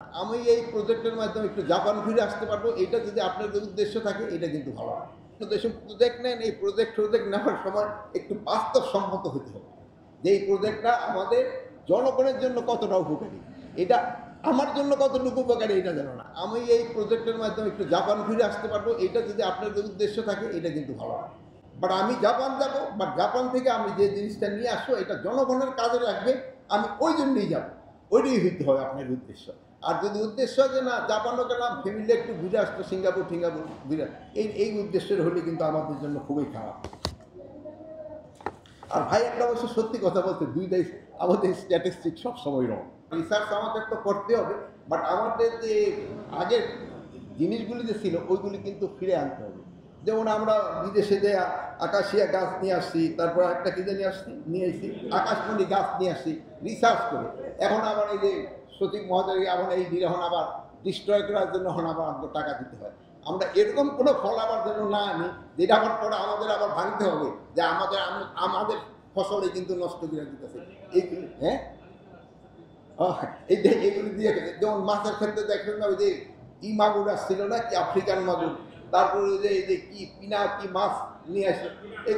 আমি এই প্রজেক্টের মাধ্যমে একটু জাপান ফিরে আসতে পারবো। এটা যদি আপনার উদ্দেশ্য থাকে এটা কিন্তু ভালো হয়। যেসব প্রজেক্ট নেন এই প্রজেক্ট নেওয়ার সময় একটু বাস্তবসম্মত হতে হবে। যে এই প্রজেক্টটা আমাদের জনগণের জন্য কতটা উপকারী। এটা আমার জন্য কতটুকু উপকারী এটা জানো না। আমি এই প্রজেক্টের মাধ্যমে একটু জাপান ফিরে আসতে পারবো। এটা যদি আপনার উদ্দেশ্য থাকে এটা কিন্তু ভালো হয়। বাট আমি জাপান যাবো, বাট জাপান থেকে আমি যে জিনিসটা নিয়ে আসবো এটা জনগণের কাজে লাগবে। আমি ওই জন্যই যাবো। ওইটাই হইতে হবে আপনার উদ্দেশ্য। আর যদি উদ্দেশ্য যে না জাপানও গেলাম ফ্যামিলি একটু ঘুরে আসতো সিঙ্গাপুর ঘুরে, এই উদ্দেশ্যের হলে কিন্তু আমাদের জন্য খুবই খারাপ। আর ভাই একটা অবশ্য সত্যি কথা বলতে দুইটাই আমাদের স্ট্যাটিস্টিক সবসময় রং। রিসার্চ আমাদের তো করতে হবে, বাট আমাদের যে আগের জিনিসগুলি যে ছিল ওইগুলি কিন্তু ফিরে আনতে হবে। যেমন আমরা বিদেশে যে আকাশিয়া গাছ নিয়ে আসছি, তারপর একটা কি নিয়ে আসছি আকাশমণি গাছ নিয়ে আসছি রিসার্চ করে। এখন আবার এই যে সচিব মহোদয় এখন এই এখন আবার ডিস্ট্রয় করার জন্য এখন আবার আমাদের টাকা দিতে হয়। আমরা এরকম কোনো ফল আবার যেন না আনি যেটা আবার পরে আমাদের আবার ভাঙতে হবে যে আমাদের ফসলে কিন্তু নষ্ট করে দিতেছে এইগুলি। হ্যাঁ, এইগুলি দিয়ে যেমন মাছের ক্ষেত্রে দেখবেন না ওই যে ই মাগুর আসছিল না কি আফ্রিকান মাগুর, তারপরে ওই যে কি পিনা কি মাছ নিয়ে আসে এই